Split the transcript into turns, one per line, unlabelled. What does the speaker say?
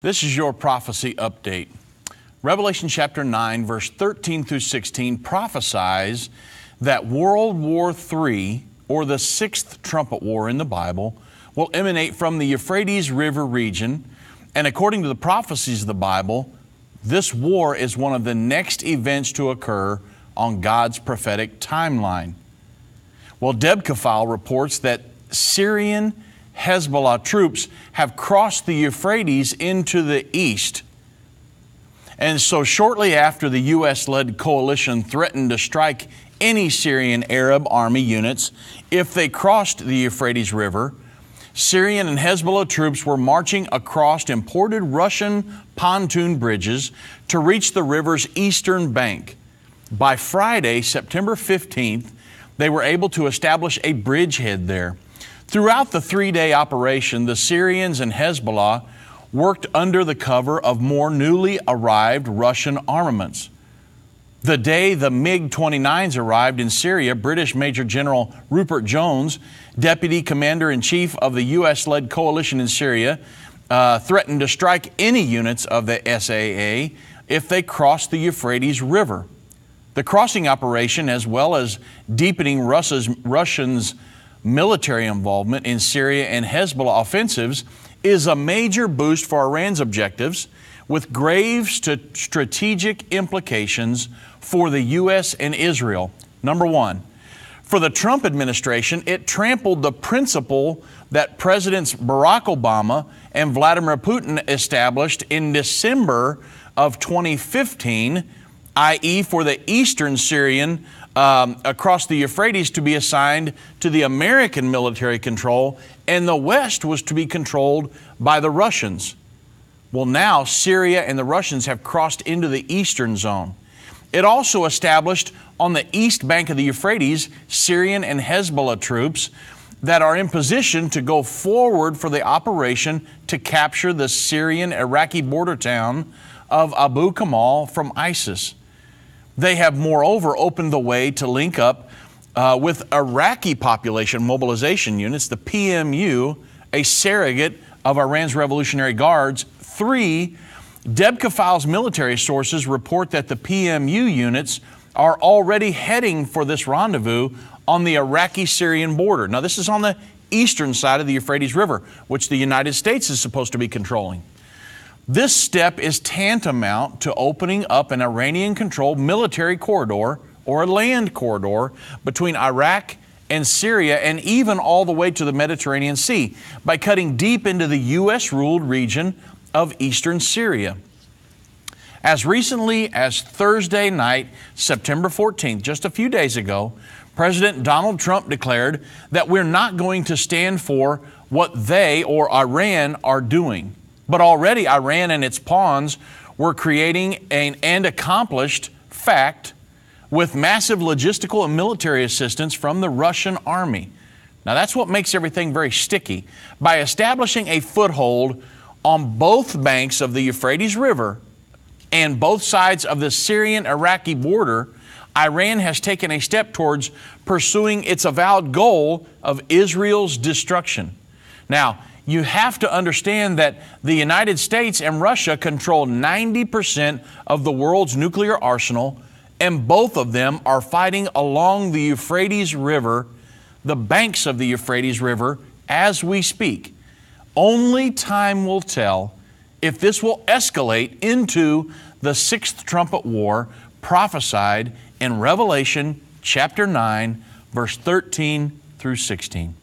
This is your prophecy update. Revelation chapter 9, verse 13 through 16 prophesies that World War III, or the sixth trumpet war in the Bible, will emanate from the Euphrates River region. And according to the prophecies of the Bible, this war is one of the next events to occur on God's prophetic timeline. Well, WWIII reports that Syrian Hezbollah troops have crossed the Euphrates into the east. And so shortly after the U.S.-led coalition threatened to strike any Syrian Arab army units if they crossed the Euphrates River, Syrian and Hezbollah troops were marching across imported Russian pontoon bridges to reach the river's eastern bank. By Friday, September 15th, they were able to establish a bridgehead there. Throughout the three-day operation, the Syrians and Hezbollah worked under the cover of more newly arrived Russian armaments. The day the MiG-29s arrived in Syria, British Major General Rupert Jones, Deputy Commander-in-Chief of the U.S.-led coalition in Syria, threatened to strike any units of the SAA if they crossed the Euphrates River. The crossing operation, as well as deepening Russians' military involvement in Syria and Hezbollah offensives, is a major boost for Iran's objectives, with grave strategic implications for the U.S. and Israel. Number one, for the Trump administration, it trampled the principle that Presidents Barack Obama and Vladimir Putin established in December of 2015, i.e. for the eastern Syrian across the Euphrates to be assigned to the American military control, and the West was to be controlled by the Russians. Well, now Syria and the Russians have crossed into the eastern zone. It also established on the east bank of the Euphrates Syrian and Hezbollah troops that are in position to go forward for the operation to capture the Syrian-Iraqi border town of Abu Kamal from ISIS. They have, moreover, opened the way to link up with Iraqi population mobilization units, the PMU, a surrogate of Iran's Revolutionary Guards. 3, WWII's military sources report that the PMU units are already heading for this rendezvous on the Iraqi-Syrian border. Now, this is on the eastern side of the Euphrates River, which the United States is supposed to be controlling. This step is tantamount to opening up an Iranian-controlled military corridor or a land corridor between Iraq and Syria, and even all the way to the Mediterranean Sea, by cutting deep into the U.S.-ruled region of eastern Syria. As recently as Thursday night, September 14th, just a few days ago, President Donald Trump declared that we're not going to stand for what they, or Iran, are doing. But already Iran and its pawns were creating and accomplished fact with massive logistical and military assistance from the Russian army. Now that's what makes everything very sticky. By establishing a foothold on both banks of the Euphrates River and both sides of the Syrian-Iraqi border, Iran has taken a step towards pursuing its avowed goal of Israel's destruction. Now, you have to understand that the United States and Russia control 90% of the world's nuclear arsenal, and both of them are fighting along the Euphrates River, the banks of the Euphrates River, as we speak. Only time will tell if this will escalate into the sixth trumpet war prophesied in Revelation chapter 9, verse 13 through 16.